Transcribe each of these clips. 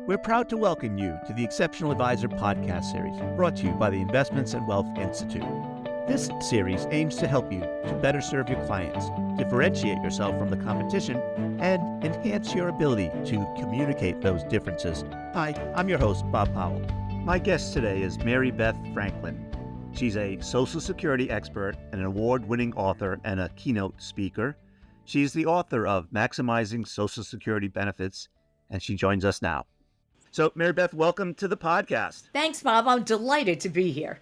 We're proud to welcome you to the Exceptional Advisor podcast series brought to you by the Investments and Wealth Institute. This series aims to help you to better serve your clients, differentiate yourself from the competition, and enhance your ability to communicate those differences. Hi, I'm your host, Bob Powell. My guest today is Mary Beth Franklin. She's a Social Security expert, an award-winning author, and a keynote speaker. She's the author of Maximizing Social Security Benefits, and she joins us now. So, Mary Beth, welcome to the podcast. Thanks, Bob. I'm delighted to be here.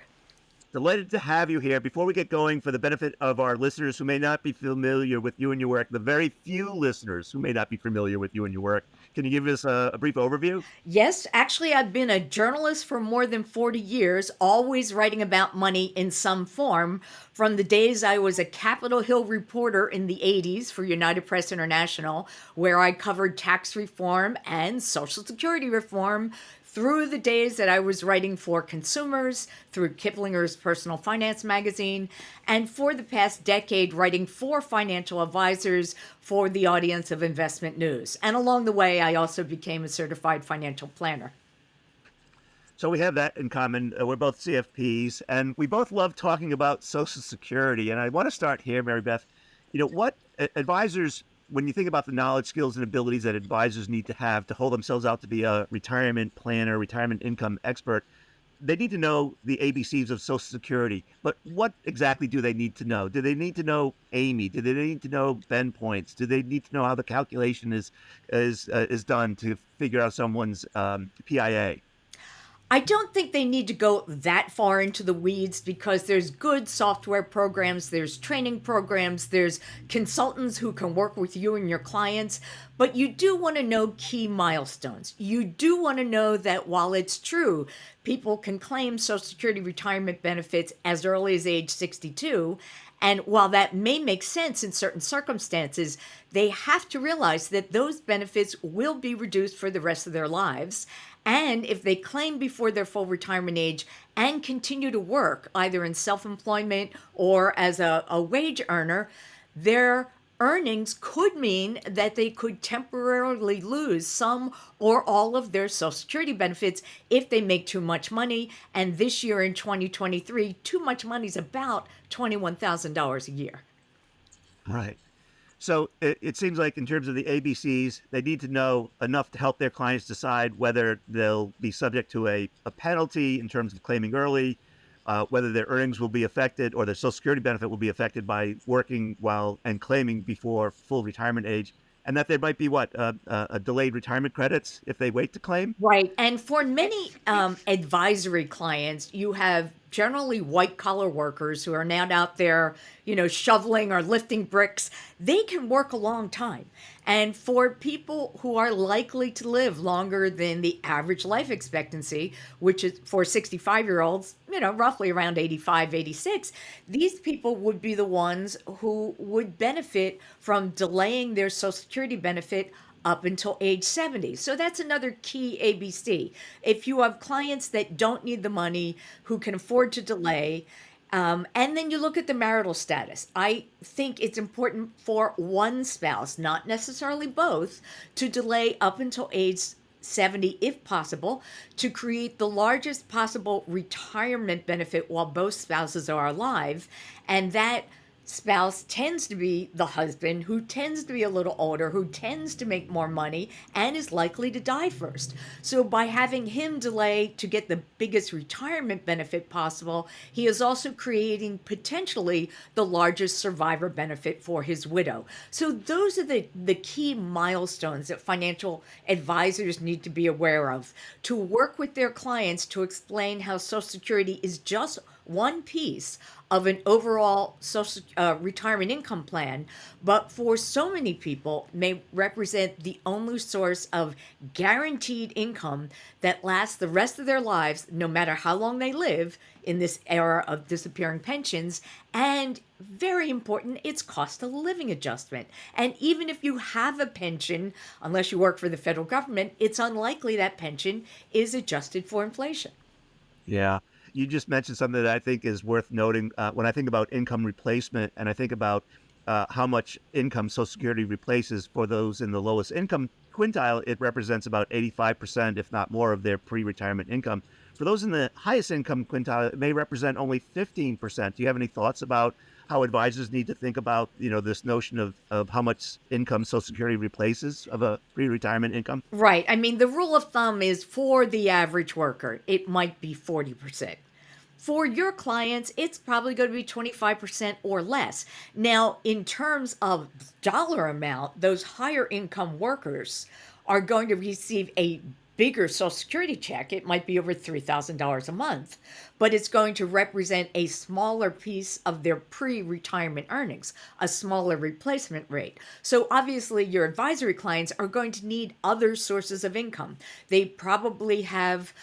Delighted to have you here. Before we get going, for the benefit of our listeners who may not be familiar with you and your work, the very few listeners who may not be familiar with you and your work, can you give us a brief overview? Yes, actually, I've been a journalist for more than 40 years, always writing about money in some form. From the days I was a Capitol Hill reporter in the 80s for United Press International, where I covered tax reform and Social Security reform, through the days that I was writing for consumers, through Kiplinger's Personal Finance magazine, and for the past decade writing for financial advisors for the audience of Investment News. And along the way, I also became a certified financial planner. So we have that in common. We're both CFPs, and we both love talking about Social Security. And I want to start here, Mary Beth. You know, what advisors, when you think about the knowledge, skills, and abilities that advisors need to have to hold themselves out to be a retirement planner, retirement income expert, they need to know the ABCs of Social Security. But what exactly do they need to know? Do they need to know Amy? Do they need to know Ben points? Do they need to know how the calculation is done to figure out someone's PIA? I don't think they need to go that far into the weeds because there's good software programs, there's training programs, there's consultants who can work with you and your clients, but you do want to know key milestones. You do want to know that while it's true, people can claim Social Security retirement benefits as early as age 62, and while that may make sense in certain circumstances, they have to realize that those benefits will be reduced for the rest of their lives. And if they claim before their full retirement age and continue to work, either in self-employment or as a wage earner, their earnings could mean that they could temporarily lose some or all of their Social Security benefits if they make too much money. And this year in 2023, too much money is about $21,000 a year. Right. So it seems like in terms of the ABCs, they need to know enough to help their clients decide whether they'll be subject to a penalty in terms of claiming early, whether their earnings will be affected or their Social Security benefit will be affected by working while and claiming before full retirement age, and that there might be a delayed retirement credits if they wait to claim. Right. And for many advisory clients, you have generally white collar workers who are now out there, shoveling or lifting bricks. They can work a long time. And for people who are likely to live longer than the average life expectancy, which is for 65-year-olds, roughly around 85, 86, these people would be the ones who would benefit from delaying their Social Security benefit up until age 70. So that's another key ABC. If you have clients that don't need the money, who can afford to delay, and then you look at the marital status. I think it's important for one spouse, not necessarily both, to delay up until age 70 if possible, to create the largest possible retirement benefit while both spouses are alive. And that spouse tends to be the husband, who tends to be a little older, who tends to make more money and is likely to die first. So by having him delay to get the biggest retirement benefit possible, he is also creating potentially the largest survivor benefit for his widow. So those are the key milestones that financial advisors need to be aware of to work with their clients to explain how Social Security is just one piece of an overall social retirement income plan, but for so many people may represent the only source of guaranteed income that lasts the rest of their lives, no matter how long they live in this era of disappearing pensions. And very important, it's cost of living adjustment. And even if you have a pension, unless you work for the federal government, it's unlikely that pension is adjusted for inflation. Yeah. You just mentioned something that I think is worth noting. When I think about income replacement and I think about how much income Social Security replaces for those in the lowest income quintile, it represents about 85%, if not more, of their pre-retirement income. For those in the highest income quintile, it may represent only 15%. Do you have any thoughts about how advisors need to think about, this notion of how much income Social Security replaces of a pre-retirement income? Right. I mean, the rule of thumb is for the average worker, it might be 40%. For your clients, it's probably going to be 25% or less. Now, in terms of dollar amount, those higher income workers are going to receive a bigger Social Security check. It might be over $3,000 a month, but it's going to represent a smaller piece of their pre retirement earnings, a smaller replacement rate. So, obviously, your advisory clients are going to need other sources of income. They probably have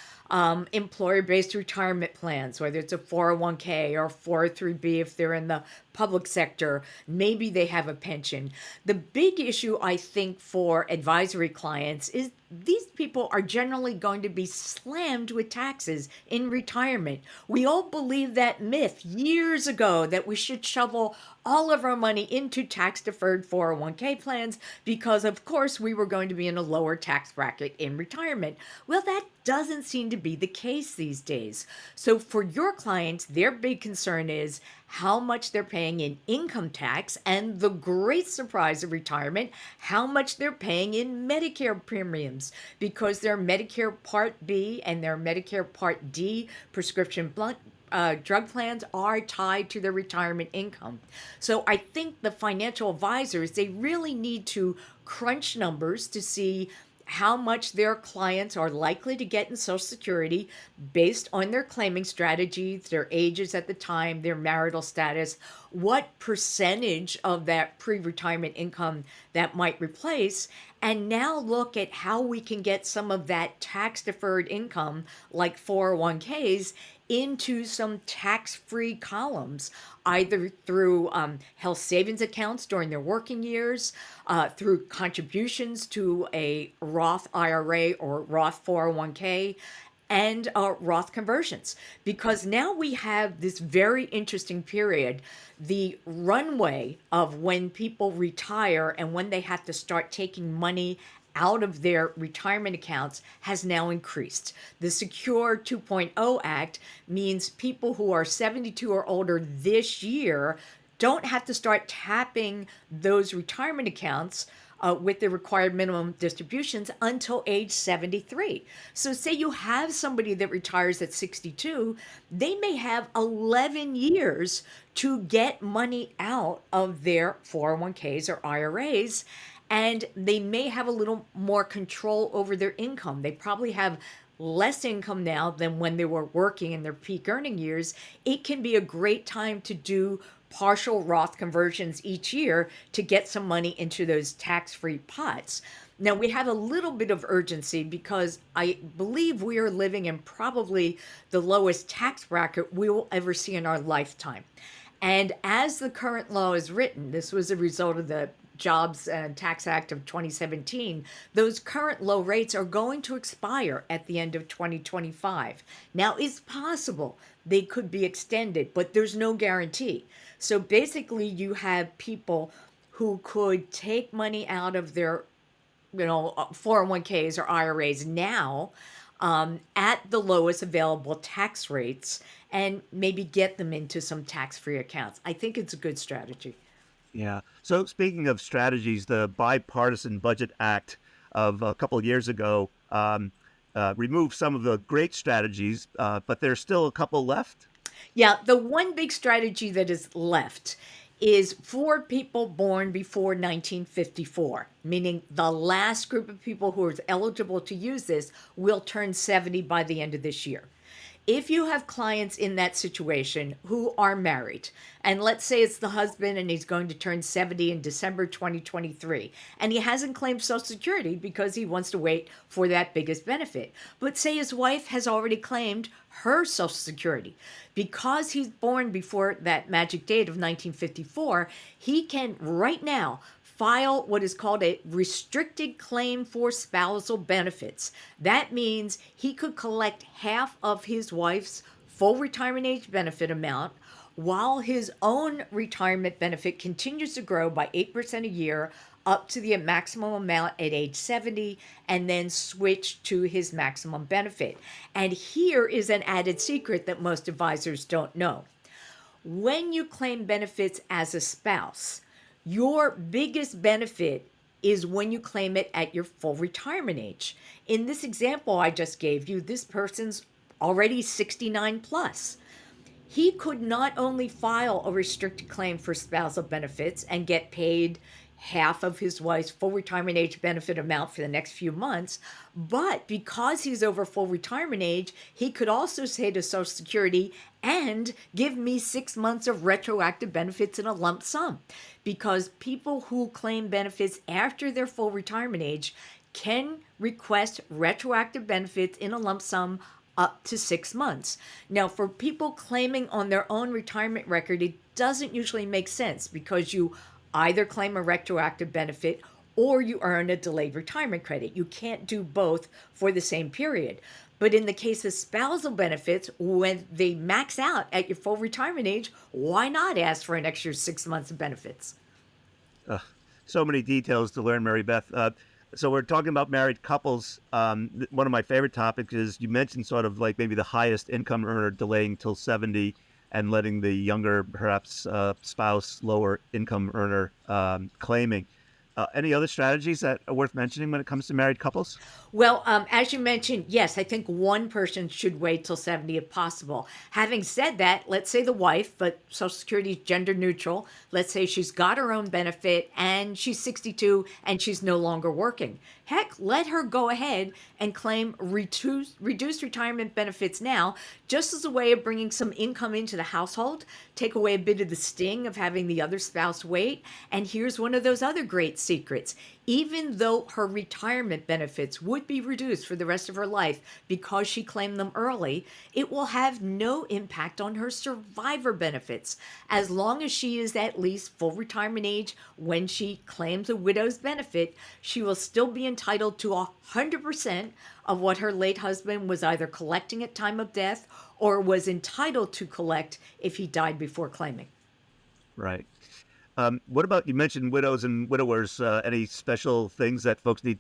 employer-based retirement plans, whether it's a 401k or 403b if they're in the public sector. Maybe they have a pension. The big issue, I think, for advisory clients is these people are generally going to be slammed with taxes in retirement. We all believed that myth years ago that we should shovel all of our money into tax-deferred 401k plans because, of course, we were going to be in a lower tax bracket in retirement. Well, that doesn't seem to be the case these days. So for your clients, their big concern is how much they're paying in income tax, and the great surprise of retirement, how much they're paying in Medicare premiums, because their Medicare Part B and their Medicare Part D prescription drug plans are tied to their retirement income. So I think the financial advisors, they really need to crunch numbers to see how much their clients are likely to get in Social Security based on their claiming strategies, their ages at the time, their marital status, what percentage of that pre-retirement income that might replace, and now look at how we can get some of that tax-deferred income, like 401ks, into some tax-free columns, either through health savings accounts during their working years, through contributions to a Roth IRA or Roth 401k, and Roth conversions. Because now we have this very interesting period, the runway of when people retire and when they have to start taking money out of their retirement accounts has now increased. The Secure 2.0 Act means people who are 72 or older this year don't have to start tapping those retirement accounts with the required minimum distributions until age 73. So say you have somebody that retires at 62, they may have 11 years to get money out of their 401ks or IRAs, and they may have a little more control over their income. They probably have less income now than when they were working in their peak earning years. It can be a great time to do partial Roth conversions each year to get some into those tax-free pots. Now, we have a little bit of urgency because I believe we are living in probably the lowest tax bracket we will ever see in our lifetime. And as the current law is written, this was a result of the Jobs and Tax Act of 2017, those current low rates are going to expire at the end of 2025. Now, it's possible they could be extended, but there's no guarantee. So basically, you have people who could take money out of their 401ks or IRAs now at the lowest available tax rates and maybe get them into some tax-free accounts. I think it's a good strategy. Yeah. So speaking of strategies, the Bipartisan Budget Act of a couple of years ago removed some of the great strategies, but there's still a couple left. Yeah, the one big strategy that is left is for people born before 1954, meaning the last group of people who are eligible to use this will turn 70 by the end of this year. If you have clients in that situation who are married, and let's say it's the husband and he's going to turn 70 in December 2023, and he hasn't claimed Social Security because he wants to wait for that biggest benefit. But say his wife has already claimed her Social Security. Because he's born before that magic date of 1954, he can right now file what is called a restricted claim for spousal benefits. That means he could collect half of his wife's full retirement age benefit amount, while his own retirement benefit continues to grow by 8% a year up to the maximum amount at age 70 and then switch to his maximum benefit. And here is an added secret that most advisors don't know. When you claim benefits as a spouse, your biggest benefit is when you claim it at your full retirement age. In this example I just gave you, this person's already 69 plus. He could not only file a restricted claim for spousal benefits and get paid half of his wife's full retirement age benefit amount for the next few months, but because he's over full retirement age, he could also say to Social Security, and give me 6 months of retroactive benefits in a lump sum. Because people who claim benefits after their full retirement age can request retroactive benefits in a lump sum up to 6 months. Now, for people claiming on their own retirement record, it doesn't usually make sense because you either claim a retroactive benefit or you earn a delayed retirement credit. You can't do both for the same period. But in the case of spousal benefits, when they max out at your full retirement age, why not ask for an extra 6 months of benefits? So many details to learn, Mary Beth. So we're talking about married couples. One of my favorite topics is you mentioned sort of like maybe the highest income earner delaying till 70 and letting the younger, perhaps spouse, lower income earner claiming. Any other strategies that are worth mentioning when it comes to married couples? Well, as you mentioned, yes, I think one person should wait till 70 if possible. Having said that, let's say the wife, but Social Security is gender neutral. Let's say she's got her own benefit and she's 62 and she's no longer working. Heck, let her go ahead and claim reduced retirement benefits now, just as a way of bringing some income into the household, take away a bit of the sting of having the other spouse wait. And here's one of those other great secrets. Even though her retirement benefits would be reduced for the rest of her life because she claimed them early, it will have no impact on her survivor benefits. As long as she is at least full retirement age when she claims a widow's benefit, she will still be entitled to 100% of what her late husband was either collecting at time of death or was entitled to collect if he died before claiming. Right. What about, you mentioned widows and widowers, any special things that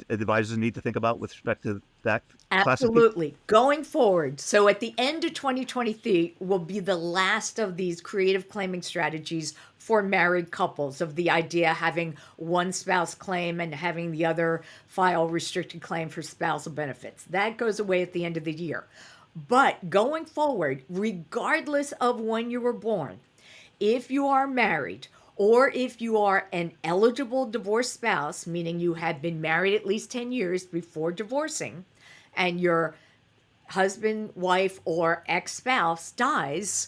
advisors need to think about with respect to that class of people? Absolutely. Going forward, so at the end of 2023 will be the last of these creative claiming strategies for married couples, of the idea having one spouse claim and having the other file restricted claim for spousal benefits. That goes away at the end of the year. But going forward, regardless of when you were born, if you are married, or if you are an eligible divorced spouse, meaning you have been married at least 10 years before divorcing, and your husband, wife, or ex-spouse dies,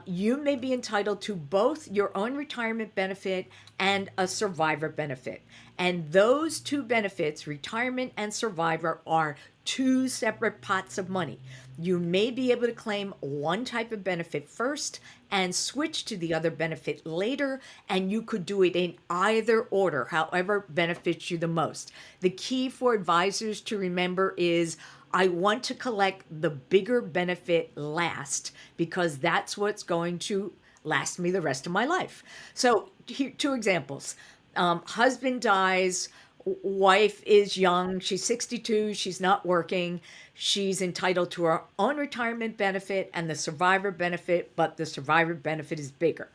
you may be entitled to both your own retirement benefit and a survivor benefit. And those two benefits, retirement and survivor, are two separate pots of money. You may be able to claim one type of benefit first and switch to the other benefit later, and you could do it in either order, however benefits you the most. The key for advisors to remember is I want to collect the bigger benefit last because that's what's going to last me the rest of my life. So here, two examples. Husband dies, wife is young, she's 62, she's not working, she's entitled to her own retirement benefit and the survivor benefit, but the survivor benefit is bigger.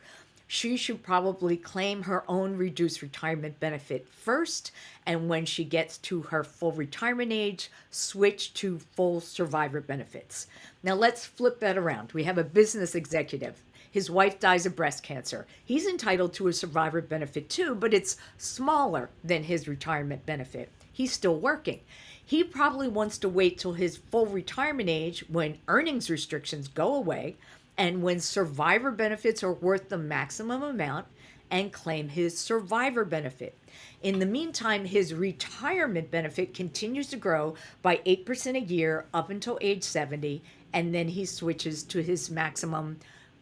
She should probably claim her own reduced retirement benefit first, and when she gets to her full retirement age, switch to full survivor benefits. Now let's flip that around. We have a business executive. His wife dies of breast cancer. He's entitled to a survivor benefit too, but it's smaller than his retirement benefit. He's still working. He probably wants to wait till his full retirement age when earnings restrictions go away and when survivor benefits are worth the maximum amount and claim his survivor benefit. In the meantime, his retirement benefit continues to grow by 8% a year up until age 70, and then he switches to his maximum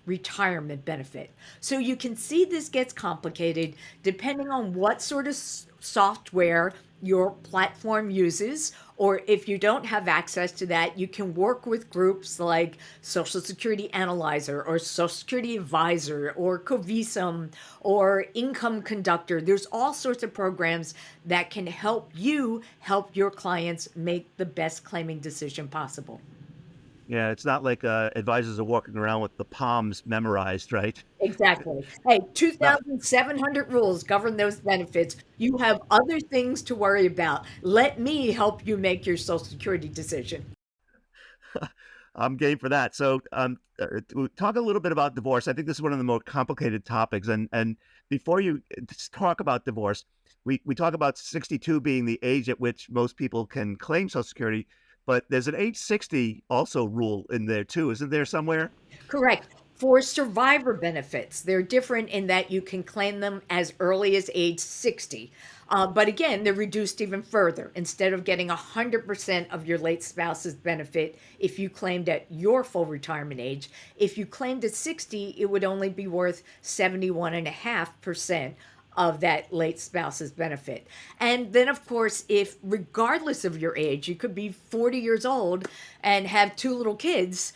retirement benefit. So you can see this gets complicated depending on what sort of software your platform uses, or if you don't have access to that, you can work with groups like Social Security Analyzer or Social Security Advisor or Covisum or Income Conductor. There's all sorts of programs that can help you help your clients make the best claiming decision possible. Yeah, it's not like advisors are walking around with the palms memorized, right? Exactly. Hey, Well, 2,700 rules govern those benefits. You have other things to worry about. Let me help you make your Social Security decision. I'm game for that. So, talk a little bit about divorce. I think this is one of the more complicated topics. And before you talk about divorce, we talk about 62 being the age at which most people can claim Social Security, but there's an age 60 also rule in there too, isn't there somewhere? Correct. For survivor benefits, they're different in that you can claim them as early as age 60. But again, they're reduced even further. Instead of getting 100% of your late spouse's benefit if you claimed at your full retirement age, if you claimed at 60, it would only be worth 71.5% of that late spouse's benefit. And then, of course, if regardless of your age, you could be 40 years old and have two little kids,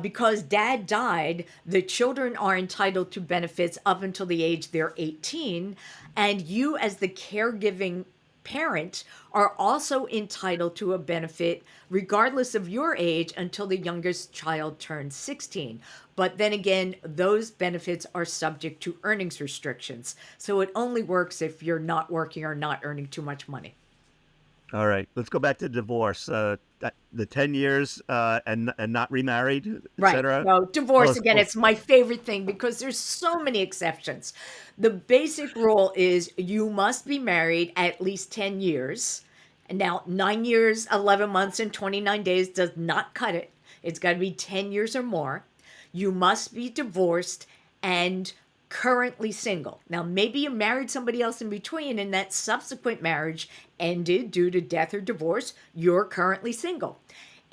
because dad died, the children are entitled to benefits up until the age they're 18. And you, as the caregiving parent, are also entitled to a benefit regardless of your age until the youngest child turns 16. But then again, those benefits are subject to earnings restrictions. So it only works if you're not working or not earning too much money. All right, let's go back to divorce. The 10 years and not remarried, Right. etc. So Tell divorce, us. again, it's my favorite thing because there's so many exceptions. The basic rule is you must be married at least 10 years. And now, 9 years, 11 months, and 29 days does not cut it. It's got to be 10 years or more. You must be divorced and currently single. Now, maybe you married somebody else in between and that subsequent marriage ended due to death or divorce. You're currently single.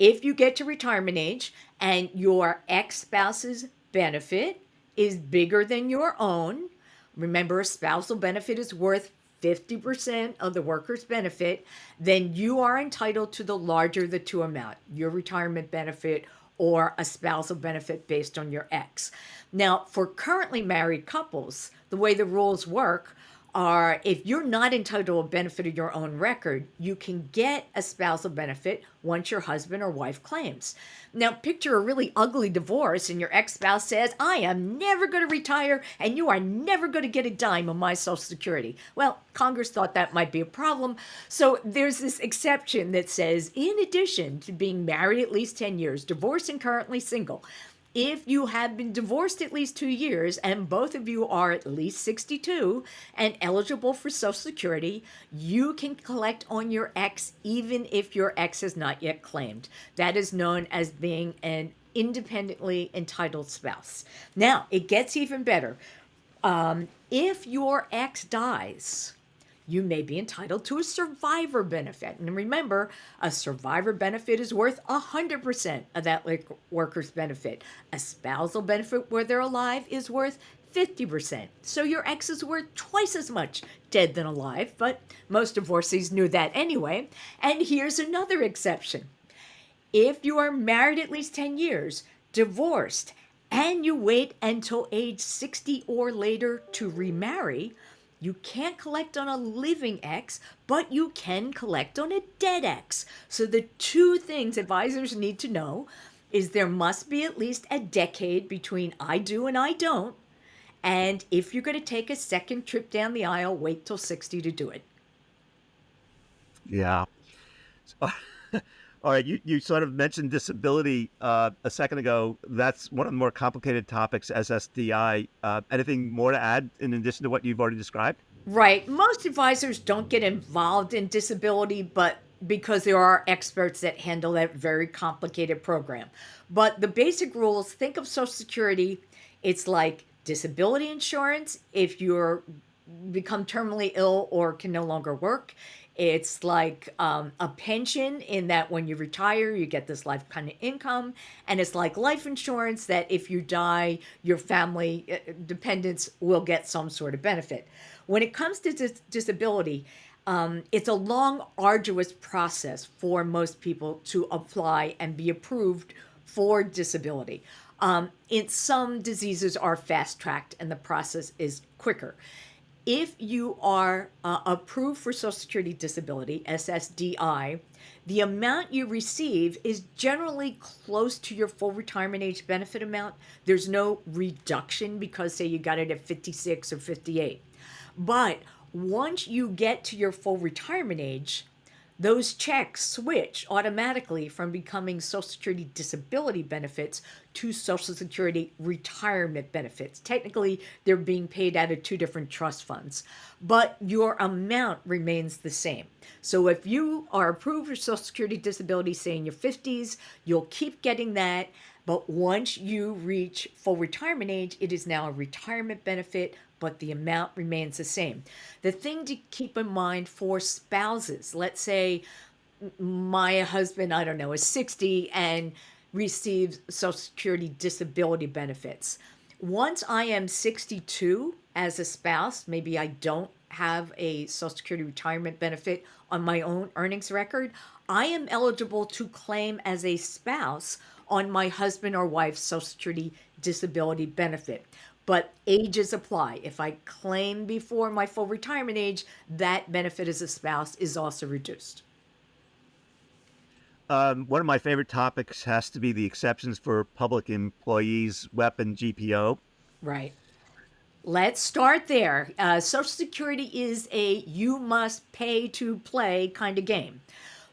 If you get to retirement age and your ex spouse's benefit is bigger than your own, remember a spousal benefit is worth 50% of the worker's benefit, then you are entitled to the larger of the two amount, your retirement benefit or a spousal benefit based on your ex. Now, for currently married couples, the way the rules work are if you're not entitled to a benefit of your own record, you can get a spousal benefit once your husband or wife claims. Now, picture a really ugly divorce and your ex spouse says, I am never going to retire and you are never going to get a dime of my Social Security. Well, Congress thought that might be a problem. So there's this exception that says, in addition to being married at least 10 years, divorced and currently single, if you have been divorced at least 2 years and both of you are at least 62 and eligible for Social Security, you can collect on your ex even if your ex has not yet claimed. That is known as being an independently entitled spouse. Now, it gets even better. If your ex dies, you may be entitled to a survivor benefit. And remember, a survivor benefit is worth 100% of that worker's benefit. A spousal benefit where they're alive is worth 50%. So your ex is worth twice as much dead than alive, but most divorcees knew that anyway. And here's another exception. If you are married at least 10 years, divorced, and you wait until age 60 or later to remarry, you can't collect on a living ex, but you can collect on a dead ex. So the two things advisors need to know is there must be at least a decade between I do and I don't. And if you're going to take a second trip down the aisle, wait till 60 to do it. Yeah. All right, you sort of mentioned disability a second ago. That's one of the more complicated topics, SSDI. Anything more to add in addition to what you've already described? Right. Most advisors don't get involved in disability, but because there are experts that handle that very complicated program. But the basic rules, think of Social Security, it's like disability insurance if you're become terminally ill or can no longer work. It's like a pension in that when you retire, you get this life kind of income. And it's like life insurance that if you die, your family dependents will get some sort of benefit. When it comes to disability, It's a long, arduous process for most people to apply and be approved for disability. In some diseases are fast tracked and the process is quicker. If you are approved for Social Security Disability, SSDI, the amount you receive is generally close to your full retirement age benefit amount. There's no reduction because, say, you got it at 56 or 58. But once you get to your full retirement age, those checks switch automatically from becoming Social Security disability benefits to Social Security retirement benefits. Technically, they're being paid out of two different trust funds, but your amount remains the same. So if you are approved for Social Security disability, say in your 50s, you'll keep getting that. But once you reach full retirement age, it is now a retirement benefit, but the amount remains the same. The thing to keep in mind for spouses, let's say my husband, I don't know, is 60 and receives Social Security disability benefits. Once I am 62 as a spouse, maybe I don't have a Social Security retirement benefit on my own earnings record, I am eligible to claim as a spouse on my husband or wife's Social Security disability benefit. But ages apply. If I claim before my full retirement age, that benefit as a spouse is also reduced. One of my favorite topics has to be the exceptions for public employees, WEP and GPO. Right. Let's start there. Social Security is a you must pay to play kind of game.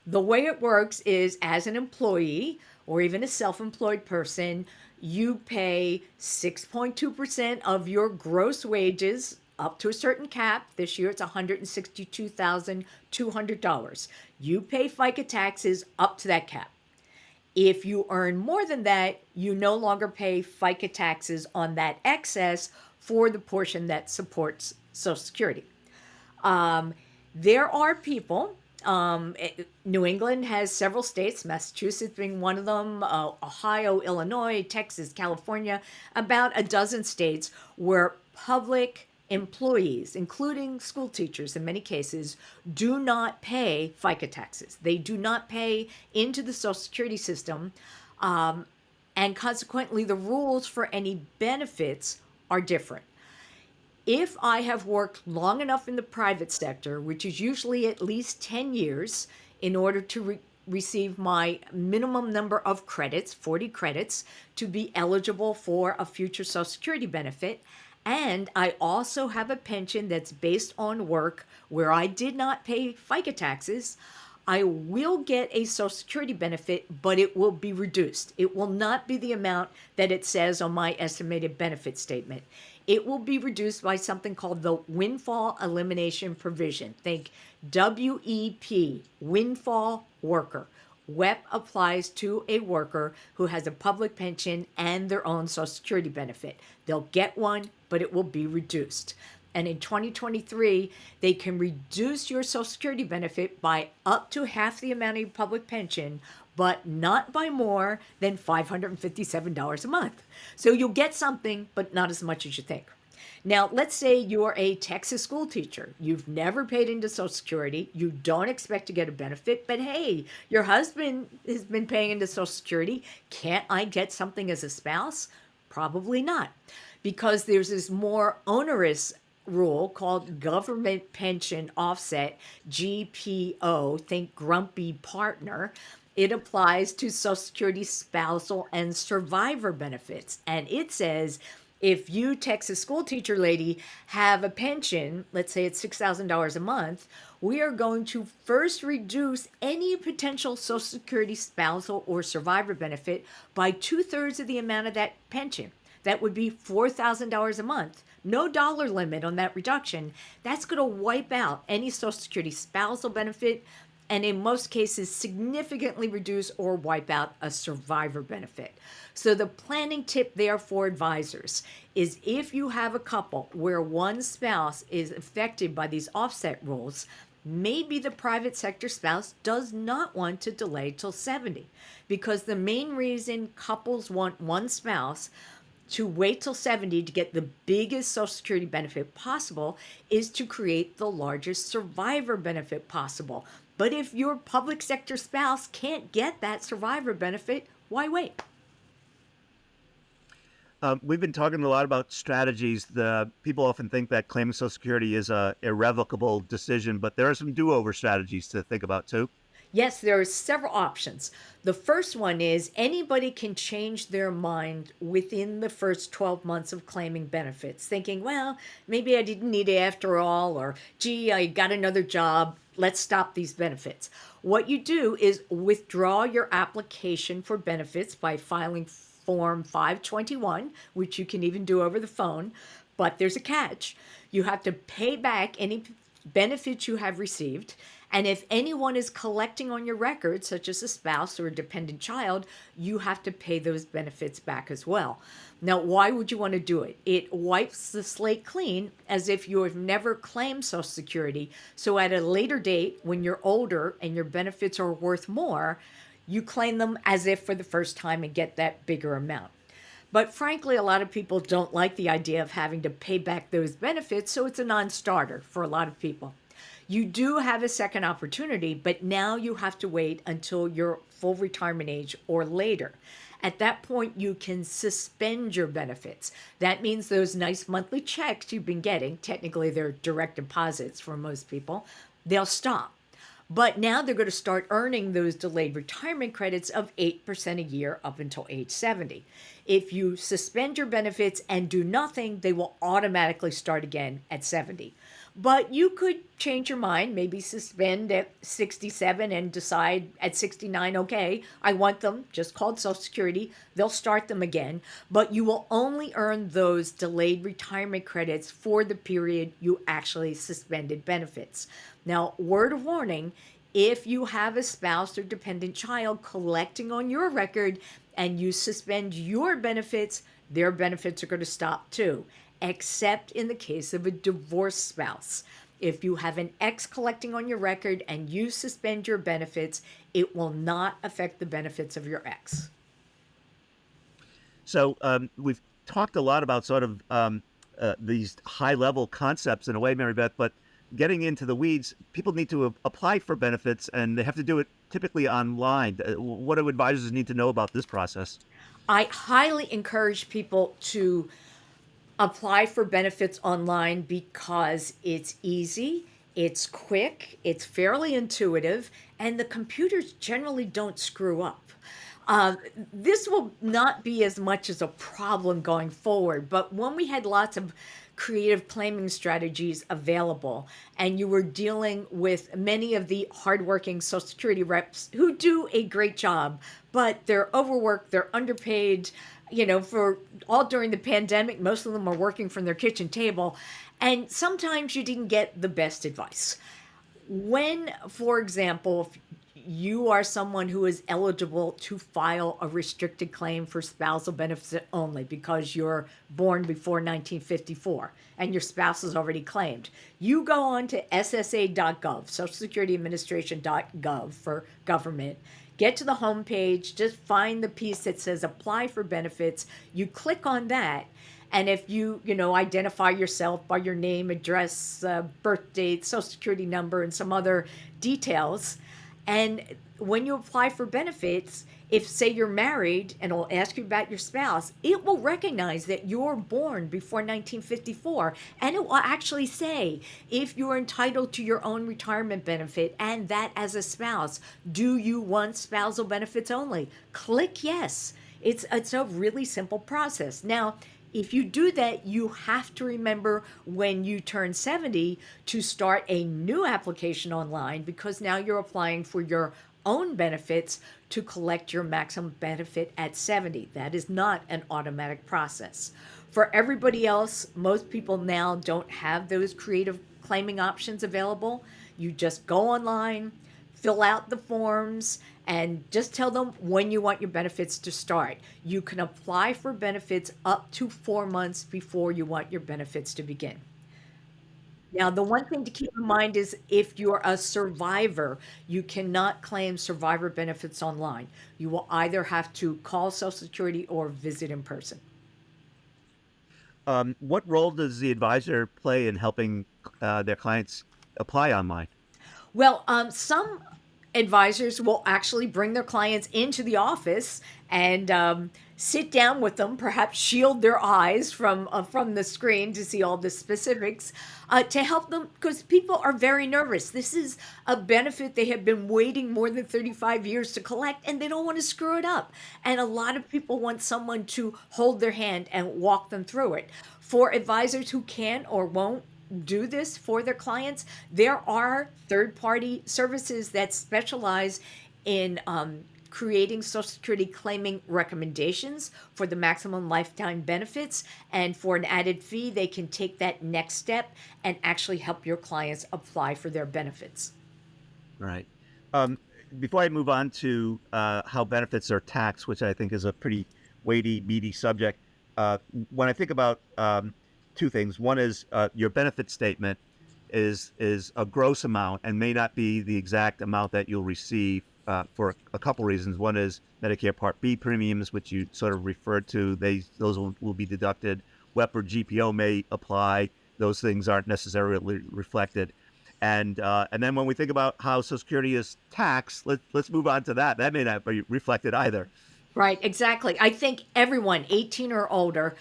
The way it works is as an employee or even a self employed person, you pay 6.2% of your gross wages up to a certain cap. This year it's $162,200. You pay FICA taxes up to that cap. If you earn more than that, you no longer pay FICA taxes on that excess for the portion that supports Social Security. There are people, New England has several states, Massachusetts being one of them, Ohio, Illinois, Texas, California, about a dozen states where public employees, including school teachers in many cases, do not pay FICA taxes. They do not pay into the Social Security system, and consequently, the rules for any benefits are different. If I have worked long enough in the private sector, which is usually at least 10 years, in order to receive my minimum number of credits, 40 credits, to be eligible for a future Social Security benefit, and I also have a pension that's based on work where I did not pay FICA taxes, I will get a Social Security benefit, but it will be reduced. It will not be the amount that it says on my estimated benefit statement. It will be reduced by something called the windfall elimination provision. Think WEP, windfall worker. WEP applies to a worker who has a public pension and their own Social Security benefit. They'll get one, but it will be reduced. And in 2023, they can reduce your Social Security benefit by up to half the amount of your public pension, but not by more than $557 a month. So you'll get something, but not as much as you think. Now, let's say you're a Texas school teacher. You've never paid into Social Security. You don't expect to get a benefit, but hey, your husband has been paying into Social Security. Can't I get something as a spouse? Probably not, because there's this more onerous rule called government pension offset, GPO, think grumpy partner. It applies to Social Security spousal and survivor benefits. And it says if you, Texas school teacher lady, have a pension, let's say it's $6,000 a month, we are going to first reduce any potential Social Security spousal or survivor benefit by 2/3 of the amount of that pension. That would be $4,000 a month. No dollar limit on that reduction. That's going to wipe out any Social Security spousal benefit and in most cases significantly reduce or wipe out a survivor benefit. So the planning tip there for advisors is if you have a couple where one spouse is affected by these offset rules, maybe the private sector spouse does not want to delay till 70, because the main reason couples want one spouse To wait till 70 to get the biggest Social Security benefit possible is to create the largest survivor benefit possible. But if your public sector spouse can't get that survivor benefit, why wait? We've been talking a lot about strategies. The people often think that claiming Social Security is a irrevocable decision, but there are some do-over strategies to think about too. Yes, there are several options. The first one is anybody can change their mind within the first 12 months of claiming benefits, thinking, well, maybe I didn't need it after all, or gee, I got another job. Let's stop these benefits. What you do is withdraw your application for benefits by filing Form 521, which you can even do over the phone. But there's a catch. You have to pay back any benefits you have received. And if anyone is collecting on your record, such as a spouse or a dependent child, you have to pay those benefits back as well. Now, why would you want to do it? It wipes the slate clean as if you have never claimed Social Security. So at a later date, when you're older and your benefits are worth more, you claim them as if for the first time and get that bigger amount. But frankly, a lot of people don't like the idea of having to pay back those benefits, so it's a non starter for a lot of people. You do have a second opportunity, but now you have to wait until your full retirement age or later. At that point, you can suspend your benefits. That means those nice monthly checks you've been getting, technically they're direct deposits for most people, they'll stop. But now they're going to start earning those delayed retirement credits of 8% a year up until age 70. If you suspend your benefits and do nothing, they will automatically start again at 70. But you could change your mind, maybe suspend at 67 and decide at 69, okay, I want them, just called Social Security. They'll start them again, but you will only earn those delayed retirement credits for the period you actually suspended benefits. Now, word of warning, if you have a spouse or dependent child collecting on your record and you suspend your benefits, their benefits are going to stop too, except in the case of a divorced spouse. If you have an ex collecting on your record and you suspend your benefits, it will not affect the benefits of your ex. So we've talked a lot about sort of these high-level concepts in a way, Mary Beth, but getting into the weeds, people need to apply for benefits, and they have to do it typically online. What do advisors need to know about this process? I highly encourage people to apply for benefits online because it's easy, it's quick, it's fairly intuitive, and the computers generally don't screw up. This will not be as much as a problem going forward, but when we had lots of creative claiming strategies available and you were dealing with many of the hardworking Social Security reps who do a great job, but they're overworked, they're underpaid, for all during the pandemic, most of them are working from their kitchen table, and sometimes you didn't get the best advice. When, for example, if you are someone who is eligible to file a restricted claim for spousal benefits only because you're born before 1954 and your spouse is already claimed, you go on to ssa.gov, Social Security Administration.gov for government. Get to the home page, just find the piece that says apply for benefits. You click on that. And if you identify yourself by your name, address, birth date, Social Security number, and some other details, and when you apply for benefits, if say you're married and it'll ask you about your spouse, it will recognize that you're born before 1954. And it will actually say if you're entitled to your own retirement benefit and that as a spouse, do you want spousal benefits only? Click yes. It's a really simple process. Now, if you do that, you have to remember when you turn 70 to start a new application online because now you're applying for your own benefits to collect your maximum benefit at 70. That is not an automatic process. For everybody else, most people now don't have those creative claiming options available. You just go online, fill out the forms, and just tell them when you want your benefits to start. You can apply for benefits up to 4 months before you want your benefits to begin. Now, the one thing to keep in mind is if you're a survivor, you cannot claim survivor benefits online. You will either have to call Social Security or visit in person. What role does the advisor play in helping their clients apply online? Well, some advisors will actually bring their clients into the office and sit down with them, perhaps shield their eyes from the screen to see all the specifics, to help them because people are very nervous. This is a benefit they have been waiting more than 35 years to collect, and they don't want to screw it up. And a lot of people want someone to hold their hand and walk them through it. For advisors who can or won't do this for their clients, there are third party services that specialize in creating Social Security claiming recommendations for the maximum lifetime benefits. And for an added fee, they can take that next step and actually help your clients apply for their benefits. Right. Um, Before I move on to how benefits are taxed, which I think is a pretty weighty, meaty subject, when I think about two things, one is your benefit statement is a gross amount and may not be the exact amount that you'll receive for a couple reasons. One is Medicare Part B premiums, which you sort of referred to. Those will be deducted. WEP or GPO may apply. Those things aren't necessarily reflected. And then when we think about how Social Security is taxed, let's move on to that. That may not be reflected either. Right, exactly. I think everyone 18 or older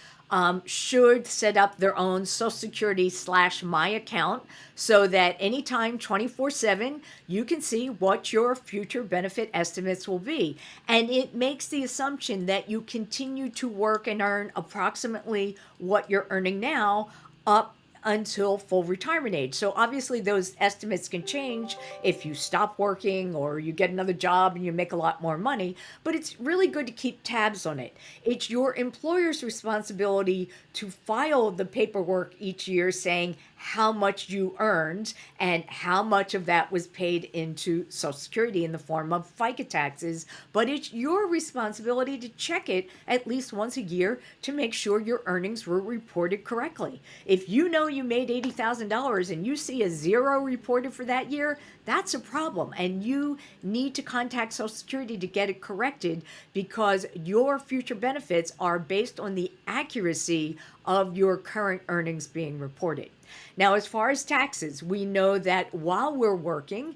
should set up their own Social Security / my account so that anytime 24/7, you can see what your future benefit estimates will be. And it makes the assumption that you continue to work and earn approximately what you're earning now up until full retirement age. So obviously those estimates can change if you stop working or you get another job and you make a lot more money, but it's really good to keep tabs on it. It's your employer's responsibility to file the paperwork each year saying how much you earned and how much of that was paid into Social Security in the form of FICA taxes, but it's your responsibility to check it at least once a year to make sure your earnings were reported correctly. If you know you made $80,000 and you see a zero reported for that year, that's a problem. And you need to contact Social Security to get it corrected because your future benefits are based on the accuracy of your current earnings being reported. Now, as far as taxes, we know that while we're working,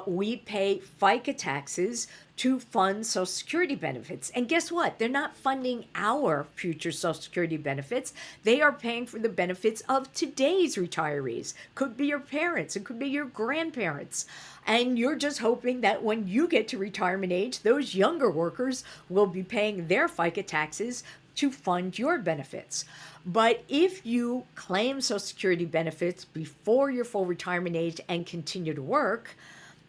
we pay FICA taxes to fund Social Security benefits. And guess what? They're not funding our future Social Security benefits. They are paying for the benefits of today's retirees. Could be your parents, it could be your grandparents. And you're just hoping that when you get to retirement age, those younger workers will be paying their FICA taxes to fund your benefits. But if you claim Social Security benefits before your full retirement age and continue to work,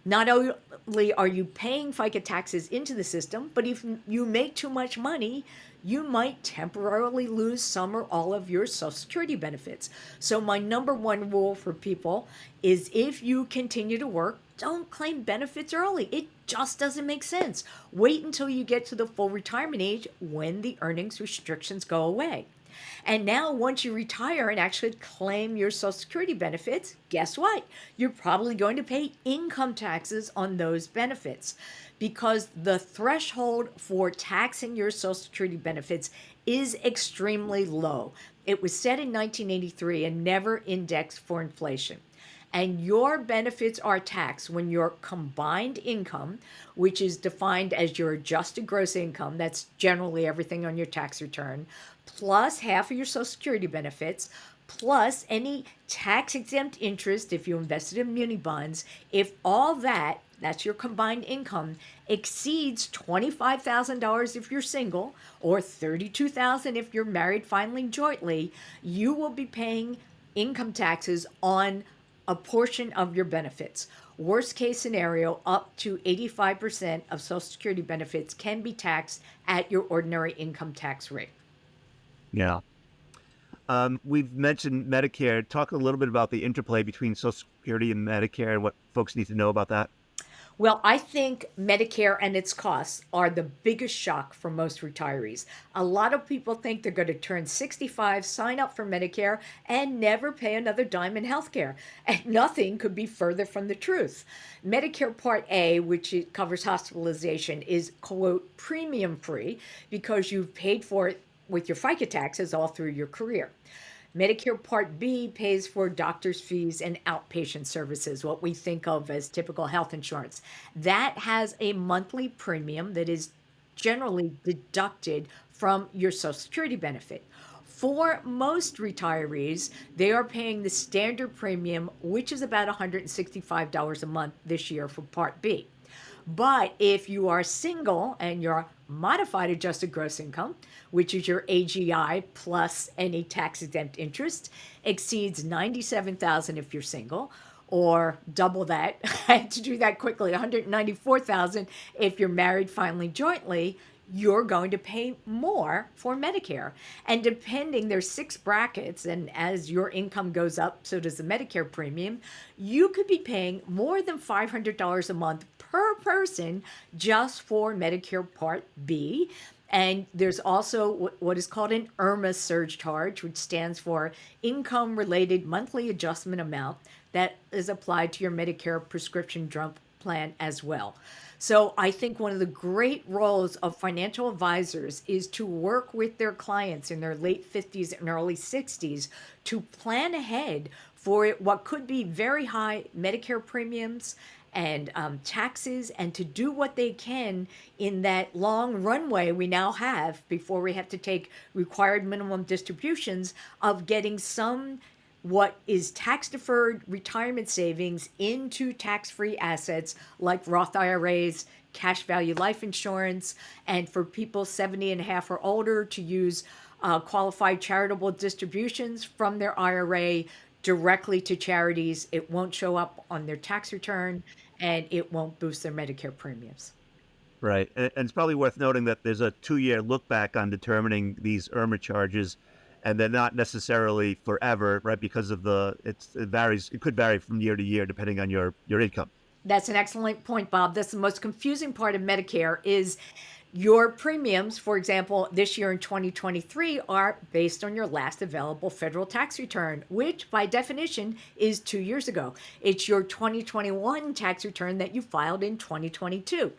not only are you paying FICA taxes into the system, but if you make too much money, you might temporarily lose some or all of your Social Security benefits. So my number one rule for people is if you continue to work, don't claim benefits early. It just doesn't make sense. Wait until you get to the full retirement age when the earnings restrictions go away. And now, once you retire and actually claim your Social Security benefits, guess what? You're probably going to pay income taxes on those benefits because the threshold for taxing your Social Security benefits is extremely low. It was set in 1983 and never indexed for inflation. And your benefits are taxed when your combined income, which is defined as your adjusted gross income, that's generally everything on your tax return, plus half of your Social Security benefits, plus any tax-exempt interest if you invested in muni bonds, if all that's your combined income, exceeds $25,000 if you're single or $32,000 if you're married filing jointly, you will be paying income taxes on a portion of your benefits. Worst case scenario, up to 85% of Social Security benefits can be taxed at your ordinary income tax rate. Yeah. We've mentioned Medicare. Talk a little bit about the interplay between Social Security and Medicare and what folks need to know about that. Well, I think Medicare and its costs are the biggest shock for most retirees. A lot of people think they're going to turn 65, sign up for Medicare, and never pay another dime in healthcare. And nothing could be further from the truth. Medicare Part A, which covers hospitalization, is, quote, premium free because you've paid for it with your FICA taxes all through your career. Medicare Part B pays for doctor's fees and outpatient services, what we think of as typical health insurance. That has a monthly premium that is generally deducted from your Social Security benefit. For most retirees, they are paying the standard premium, which is about $165 a month this year for Part B. But if you are single and your modified adjusted gross income, which is your AGI plus any tax exempt interest, exceeds 97,000 if you're single, or double that. I had to do that quickly, 194,000 if you're married finally jointly, you're going to pay more for Medicare. And depending, there's 6 brackets, and as your income goes up, so does the Medicare premium. You could be paying more than $500 a month per person just for Medicare Part B. And there's also what is called an IRMA surcharge, which stands for Income Related Monthly Adjustment Amount, that is applied to your Medicare prescription drug plan as well. So I think one of the great roles of financial advisors is to work with their clients in their late 50s and early 60s to plan ahead for what could be very high Medicare premiums and taxes, and to do what they can in that long runway we now have before we have to take required minimum distributions of getting some what is tax deferred retirement savings into tax-free assets like Roth IRAs, cash value life insurance, and for people 70 and a half or older to use qualified charitable distributions from their IRA directly to charities. It won't show up on their tax return, and it won't boost their Medicare premiums. Right. And it's probably worth noting that there's a 2-year look back on determining these IRMA charges, and they're not necessarily forever, right? Because of it varies. It could vary from year to year depending on your income. That's an excellent point, Bob. That's the most confusing part of Medicare is your premiums, for example, this year in 2023 are based on your last available federal tax return, which by definition is 2 years ago. It's your 2021 tax return that you filed in 2022.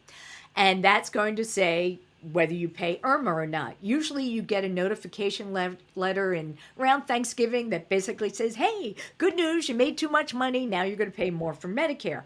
And that's going to say whether you pay IRMA or not. Usually you get a notification letter in around Thanksgiving that basically says, hey, good news, you made too much money, now you're going to pay more for Medicare.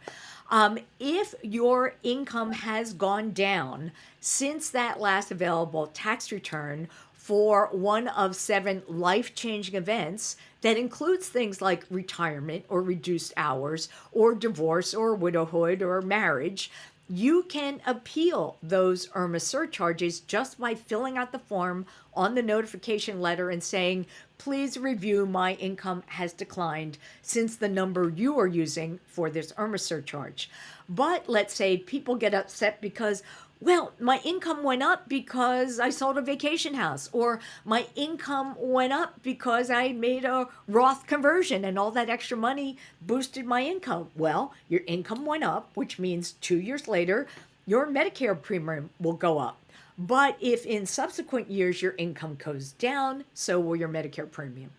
If your income has gone down since that last available tax return for one of 7 life-changing events that includes things like retirement or reduced hours or divorce or widowhood or marriage, you can appeal those IRMA surcharges just by filling out the form on the notification letter and saying, please review, my income has declined since the number you are using for this IRMA surcharge. But let's say people get upset because, well, my income went up because I sold a vacation house, or my income went up because I made a Roth conversion and all that extra money boosted my income. Well, your income went up, which means 2 years later, your Medicare premium will go up. But if in subsequent years your income goes down, so will your Medicare premium.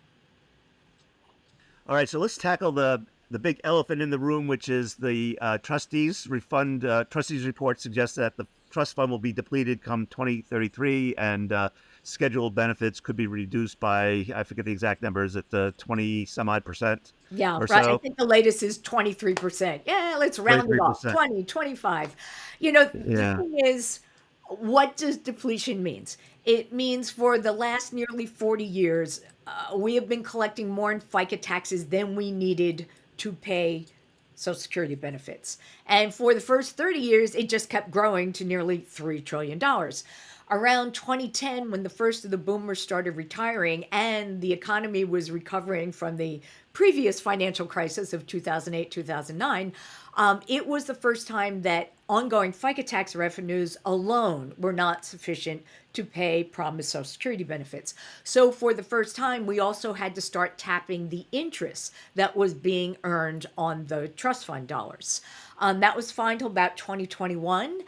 All right, so let's tackle the big elephant in the room, which is the trustees refund. Trustees report suggests that the trust fund will be depleted come 2033, and scheduled benefits could be reduced by, I forget the exact numbers, at the 20 some odd percent. Yeah, or right. so. I think the latest is 23%. Yeah, let's round it off. 23%. 20, 25. The Yeah. thing is, what does depletion means? It means for the last nearly 40 years, we have been collecting more in FICA taxes than we needed to pay Social Security benefits. And for the first 30 years, it just kept growing to nearly $3 trillion. Around 2010, when the first of the boomers started retiring and the economy was recovering from the previous financial crisis of 2008, 2009, it was the first time that ongoing FICA tax revenues alone were not sufficient to pay promised Social Security benefits. So for the first time, we also had to start tapping the interest that was being earned on the trust fund dollars. That was fine till about 2021.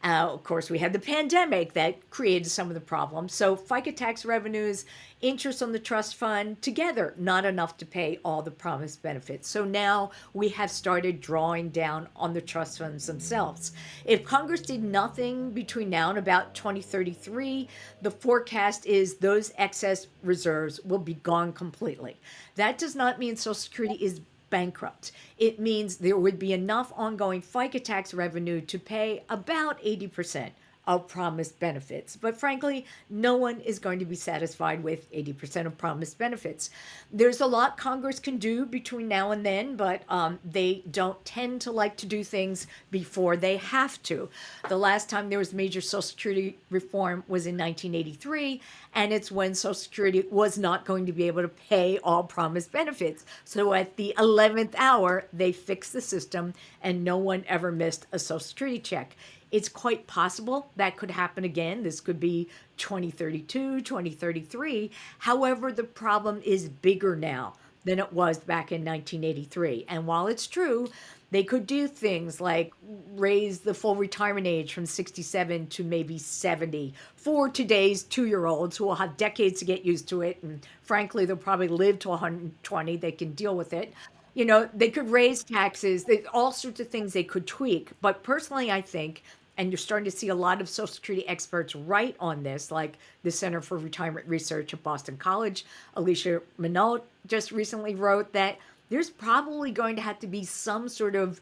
Of course, we had the pandemic that created some of the problems. So, FICA tax revenues, interest on the trust fund, together, not enough to pay all the promised benefits. So, now we have started drawing down on the trust funds themselves. If Congress did nothing between now and about 2033, the forecast is those excess reserves will be gone completely. That does not mean Social Security is bankrupt. It means there would be enough ongoing FICA tax revenue to pay about 80% of promised benefits. But frankly, no one is going to be satisfied with 80% of promised benefits. There's a lot Congress can do between now and then, but they don't tend to like to do things before they have to. The last time there was major Social Security reform was in 1983, and it's when Social Security was not going to be able to pay all promised benefits. So at the 11th hour, they fixed the system, and no one ever missed a Social Security check. It's quite possible that could happen again. This could be 2032, 2033. However, the problem is bigger now than it was back in 1983. And while it's true, they could do things like raise the full retirement age from 67 to maybe 70 for today's 2-year-olds who will have decades to get used to it. And frankly, they'll probably live to 120. They can deal with it. They could raise taxes, all sorts of things they could tweak. But personally, I think, and you're starting to see a lot of Social Security experts write on this, like the Center for Retirement Research at Boston College, Alicia Minot just recently wrote that there's probably going to have to be some sort of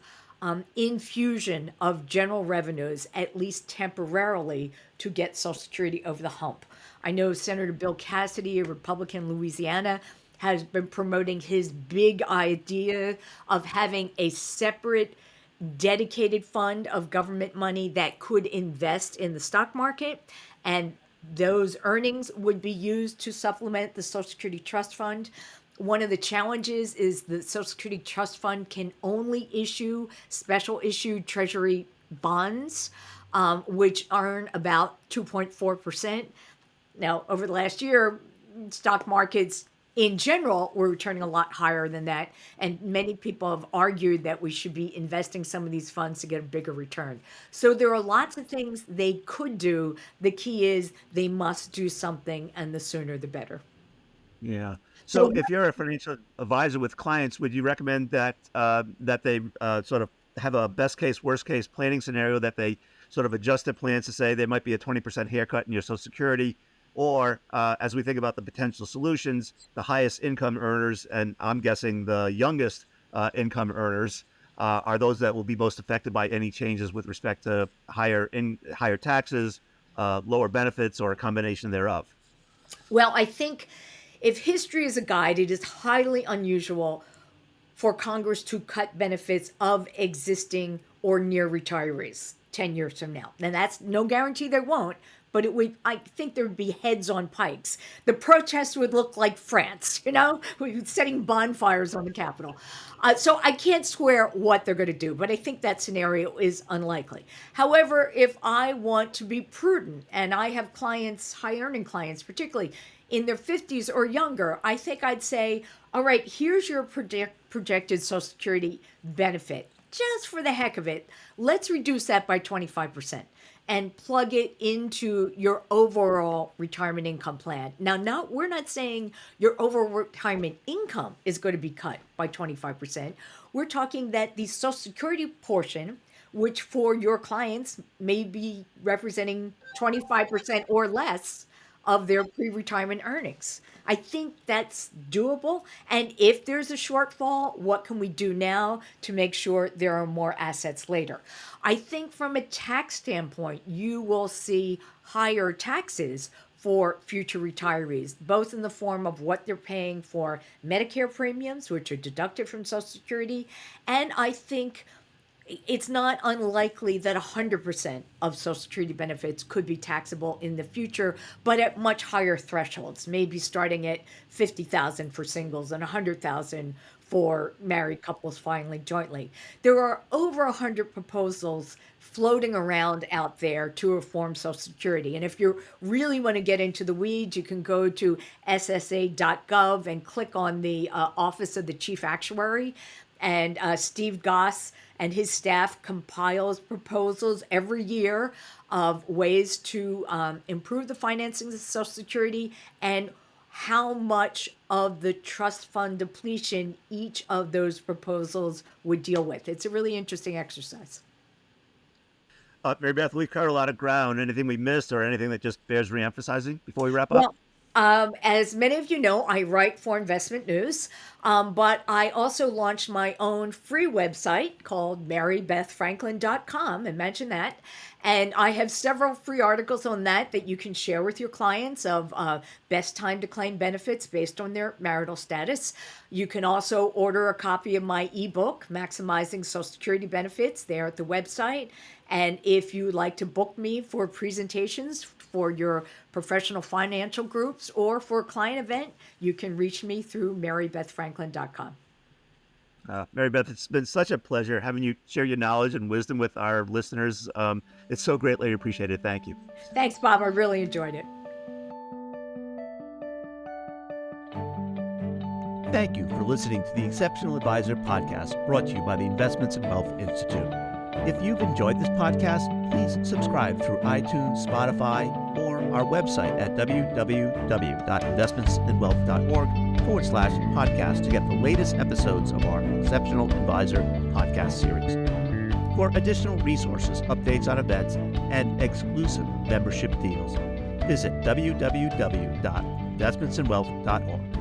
infusion of general revenues, at least temporarily, to get Social Security over the hump. I know Senator Bill Cassidy, a Republican in Louisiana, has been promoting his big idea of having a separate dedicated fund of government money that could invest in the stock market, and those earnings would be used to supplement the Social Security Trust Fund. One of the challenges is the Social Security Trust Fund can only issue special issued treasury bonds, which earn about 2.4%. Now, over the last year, stock markets in general, we're returning a lot higher than that. And many people have argued that we should be investing some of these funds to get a bigger return. So there are lots of things they could do. The key is they must do something, and the sooner the better. Yeah. So So if you're a financial advisor with clients, would you recommend that they sort of have a best case, worst case planning scenario, that they sort of adjust their plans to say there might be a 20% haircut in your Social Security? Or as we think about the potential solutions, the highest income earners, and I'm guessing the youngest income earners, are those that will be most affected by any changes with respect to higher taxes, lower benefits, or a combination thereof? Well, I think if history is a guide, it is highly unusual for Congress to cut benefits of existing or near retirees 10 years from now. Now, that's no guarantee they won't, but I think there would be heads on pikes. The protests would look like France, setting bonfires on the Capitol. So I can't swear what they're going to do, but I think that scenario is unlikely. However, if I want to be prudent, and I have clients, high earning clients, particularly in their 50s or younger, I think I'd say, all right, here's your projected Social Security benefit. Just for the heck of it, let's reduce that by 25% and plug it into your overall retirement income plan. Now, we're not saying your overall retirement income is going to be cut by 25%. We're talking that the Social Security portion, which for your clients may be representing 25% or less of their pre-retirement earnings. I think that's doable. And if there's a shortfall, what can we do now to make sure there are more assets later? I think from a tax standpoint, you will see higher taxes for future retirees, both in the form of what they're paying for Medicare premiums, which are deducted from Social Security. And I think it's not unlikely that 100% of Social Security benefits could be taxable in the future, but at much higher thresholds, maybe starting at $50,000 for singles and $100,000 for married couples filing jointly. There are over 100 proposals floating around out there to reform Social Security. And if you really want to get into the weeds, you can go to ssa.gov and click on the Office of the Chief Actuary. And Steve Goss and his staff compiles proposals every year of ways to improve the financing of Social Security and how much of the trust fund depletion each of those proposals would deal with. It's a really interesting exercise. Mary Beth, we've covered a lot of ground. Anything we missed or anything that just bears reemphasizing before we wrap up? Well, as many of you know, I write for Investment News, but I also launched my own free website called marybethfranklin.com, and mention that. And I have several free articles on that you can share with your clients of best time to claim benefits based on their marital status. You can also order a copy of my ebook, Maximizing Social Security Benefits, there at the website. And if you would like to book me for presentations for your professional financial groups or for a client event, you can reach me through marybethfranklin.com. Mary Beth, it's been such a pleasure having you share your knowledge and wisdom with our listeners. It's so greatly appreciated. Thank you. Thanks, Bob. I really enjoyed it. Thank you for listening to the Exceptional Advisor podcast brought to you by the Investments and Wealth Institute. If you've enjoyed this podcast, please subscribe through iTunes, Spotify, or our website at www.investmentsandwealth.org/podcast to get the latest episodes of our Exceptional Advisor podcast series. For additional resources, updates on events, and exclusive membership deals, visit www.investmentsandwealth.org.